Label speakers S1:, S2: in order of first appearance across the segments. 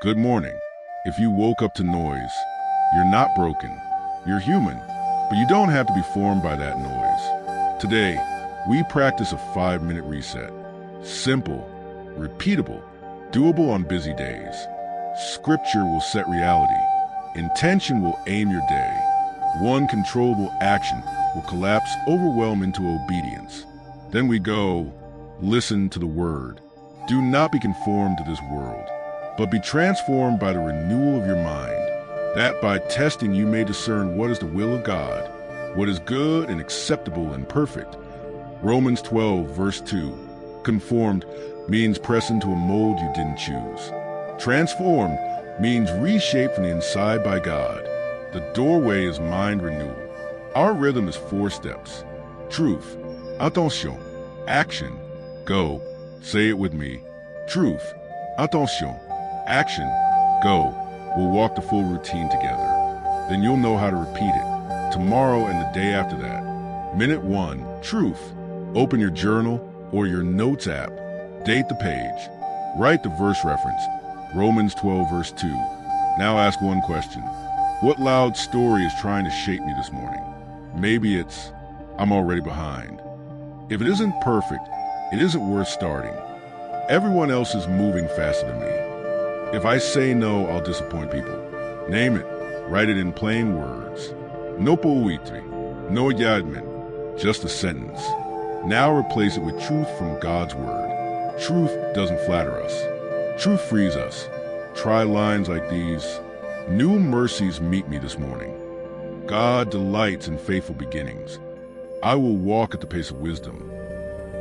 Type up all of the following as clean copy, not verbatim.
S1: Good morning. If you woke up to noise, you're not broken. You're human, but you don't have to be formed by that noise. Today, we practice a 5-minute reset. Simple, repeatable, doable on busy days. Scripture will set reality. Intention will aim your day. One controllable action will collapse overwhelm into obedience. Then we go, listen to the word. Do not be conformed to this world, but be transformed by the renewal of your mind, that by testing you may discern what is the will of God, what is good and acceptable and perfect. Romans 12, verse 2. Conformed means pressed into a mold you didn't choose. Transformed means reshaped from the inside by God. The doorway is mind renewal. Our rhythm is 4 steps. Truth, attention, action, go. Say it with me. Truth, attention, action, go. We'll walk the full routine together. Then you'll know how to repeat it. Tomorrow and the day after that. Minute 1, truth. Open your journal or your notes app. Date the page. Write the verse reference. Romans 12, verse 2. Now ask one question. What loud story is trying to shake me this morning? Maybe it's, I'm already behind. If it isn't perfect, it isn't worth starting. Everyone else is moving faster than me. If I say no, I'll disappoint people. Name it. Write it in plain words. No poetry, no judgment, just a sentence. Now replace it with truth from God's word. Truth doesn't flatter us. Truth frees us. Try lines like these. New mercies meet me this morning. God delights in faithful beginnings. I will walk at the pace of wisdom.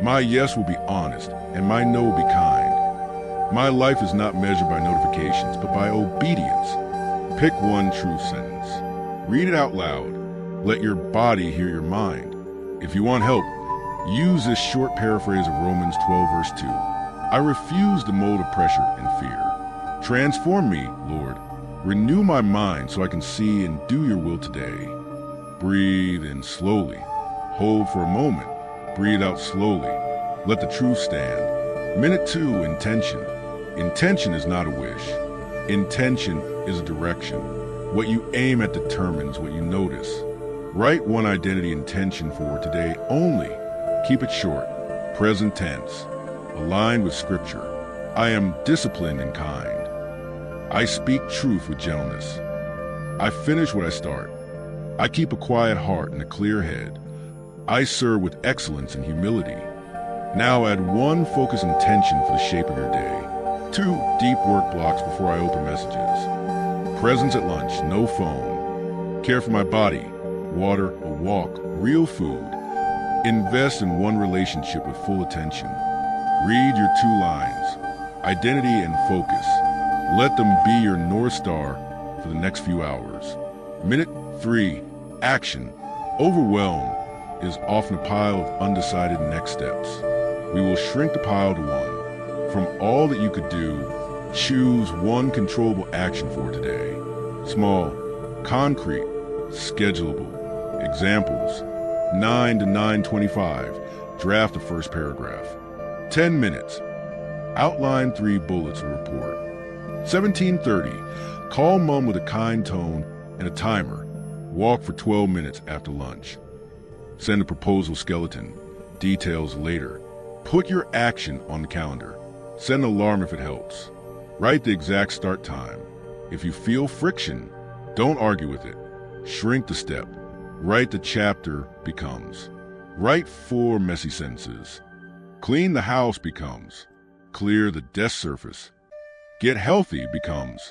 S1: My yes will be honest, and my no will be kind. My life is not measured by notifications, but by obedience. Pick one true sentence. Read it out loud. Let your body hear your mind. If you want help, use this short paraphrase of Romans 12, verse 2. I refuse the mold of pressure and fear. Transform me, Lord. Renew my mind so I can see and do your will today. Breathe in slowly. Hold for a moment. Breathe out slowly. Let the truth stand. Minute 2, intention. Intention is not a wish. Intention is a direction. What you aim at determines what you notice. Write one identity intention for today only. Keep it short. Present tense. Aligned with Scripture. I am disciplined and kind. I speak truth with gentleness. I finish what I start. I keep a quiet heart and a clear head. I serve with excellence and humility. Now add one focus intention for the shape of your day. 2 deep work blocks before I open messages. Presence at lunch, no phone. Care for my body, water, a walk, real food. Invest in one relationship with full attention. Read your 2 lines, identity and focus. Let them be your North Star for the next few hours. Minute 3, action. Overwhelm is often a pile of undecided next steps. We will shrink the pile to 1. From all that you could do, choose one controllable action for today. Small, concrete, schedulable. Examples, 9 to 9:25, draft the first paragraph. 10 minutes, outline 3 bullets of report. 17:30, call mom with a kind tone and a timer. Walk for 12 minutes after lunch. Send a proposal skeleton, details later. Put your action on the calendar. Set an alarm if it helps. Write the exact start time. If you feel friction, don't argue with it. Shrink the step. Write the chapter becomes. Write 4 messy sentences. Clean the house becomes. Clear the desk surface. Get healthy becomes.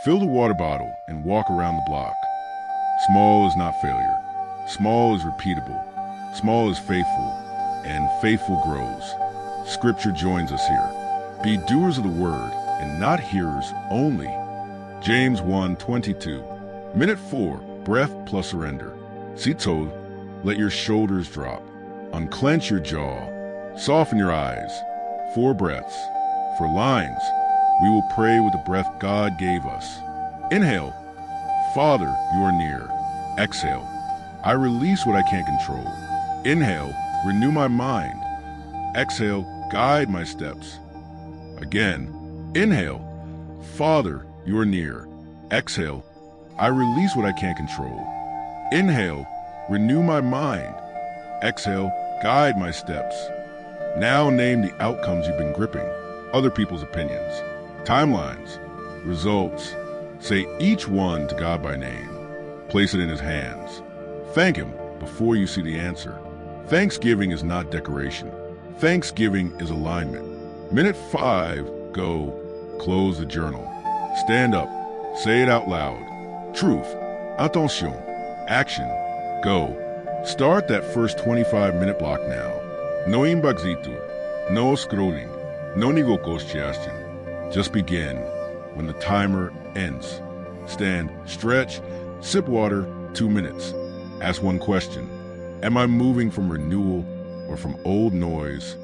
S1: Fill the water bottle and walk around the block. Small is not failure. Small is repeatable. Small is faithful. And faithful grows. Scripture joins us here. Be doers of the word and not hearers only. James 1:22. Minute 4, breath plus surrender. Sito, let your shoulders drop. Unclench your jaw. Soften your eyes. 4 breaths. For lines, we will pray with the breath God gave us. Inhale. Father, you are near. Exhale. I release what I can't control. Inhale. Renew my mind. Exhale. Guide my steps. Again. Inhale. Father, you are near. Exhale, I release what I can't control. Inhale, renew my mind. Exhale, guide my steps. Now name the outcomes you've been gripping. Other people's opinions, timelines, results. Say each one to God by name. Place it in his hands. Thank him before you see the answer. Thanksgiving is not decoration. Thanksgiving is alignment. Minute 5, go. Close the journal. Stand up. Say it out loud. Truth. Attention. Action. Go. Start that first 25-minute block now. No imbaxitu. No scrolling. No negociation. Just begin. When the timer ends. Stand, stretch, sip water, 2 minutes. Ask one question. Am I moving from renewal or from old noise?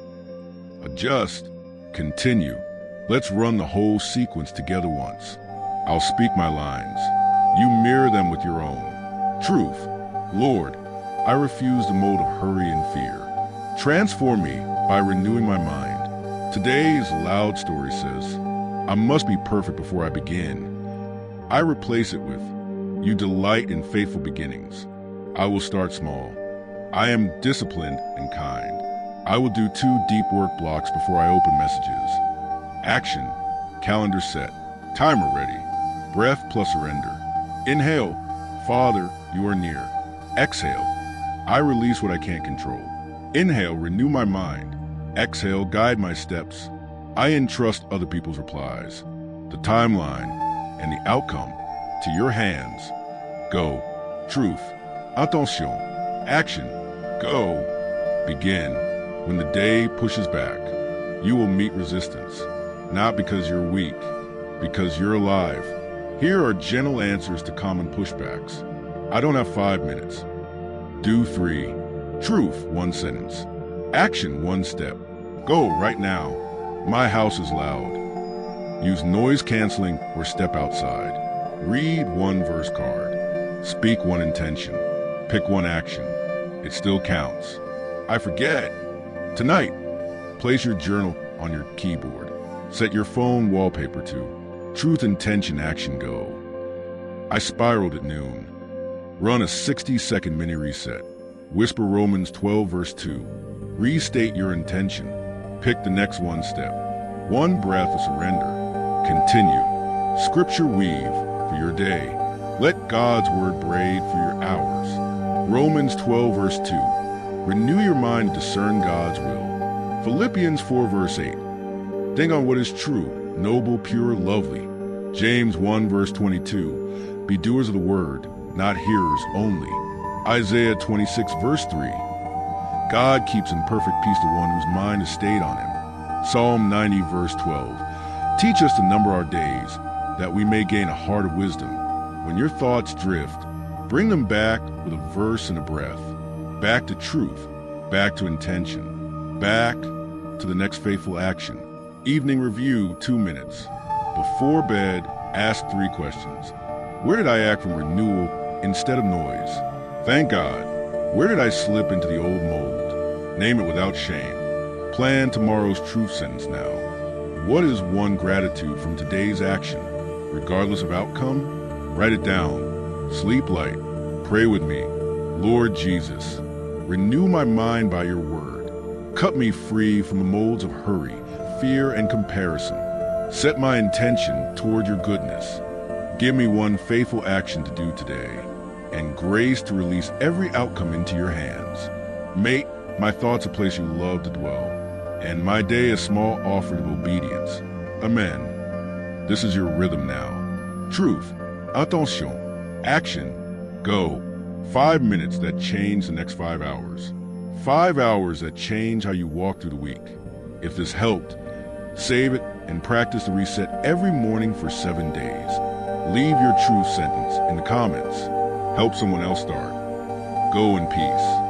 S1: Adjust. Continue. Let's run the whole sequence together once. I'll speak my lines. You mirror them with your own. Truth. Lord, I refuse the mold of hurry and fear. Transform me by renewing my mind. Today's loud story says, I must be perfect before I begin. I replace it with, you delight in faithful beginnings. I will start small. I am disciplined and kind. I will do 2 deep work blocks before I open messages. Action. Calendar set. Timer ready. Breath plus surrender. Inhale. Father, you are near. Exhale. I release what I can't control. Inhale, renew my mind. Exhale, guide my steps. I entrust other people's replies. The timeline and the outcome to your hands. Go. Truth. Attention. Action. Go. Begin. When the day pushes back, you will meet resistance. Not because you're weak, because you're alive. Here are gentle answers to common pushbacks. I don't have 5 minutes. Do 3. Truth, 1 sentence. Action, 1 step. Go right now. My house is loud. Use noise canceling or step outside. Read 1 verse card. Speak 1 intention. Pick 1 action. It still counts. I forget. Tonight, place your journal on your keyboard. Set your phone wallpaper to truth, intention, action, go. I spiraled at noon. Run a 60-second mini reset. Whisper Romans 12 verse 2. Restate your intention. Pick the next 1 step. 1 breath of surrender. Continue. Scripture weave for your day. Let God's word braid for your hours. Romans 12 verse 2. Renew your mind to discern God's will. Philippians 4 verse 8. Think on what is true, noble, pure, lovely. James 1 verse 22. Be doers of the word, not hearers only. Isaiah 26 verse 3. God keeps in perfect peace the one whose mind is stayed on him. Psalm 90 verse 12. Teach us to number our days, that we may gain a heart of wisdom. When your thoughts drift, bring them back with a verse and a breath. Back to truth, back to intention, back to the next faithful action. Evening review, 2 minutes. Before bed, ask 3 questions. Where did I act from renewal instead of noise? Thank God. Where did I slip into the old mold? Name it without shame. Plan tomorrow's truth sentence now. What is 1 gratitude from today's action? Regardless of outcome, write it down. Sleep light. Pray with me. Lord Jesus, renew my mind by your word. Cut me free from the molds of hurry, fear, and comparison. Set my intention toward your goodness. Give me 1 faithful action to do today, and grace to release every outcome into your hands. Make my thoughts a place you love to dwell, and my day a small offering of obedience. Amen. This is your rhythm now. Truth. Attention. Action. Go. 5 minutes that change the next 5 hours. 5 hours that change how you walk through the week. If this helped, save it and practice the reset every morning for 7 days. Leave your truth sentence in the comments. Help someone else start. Go in peace.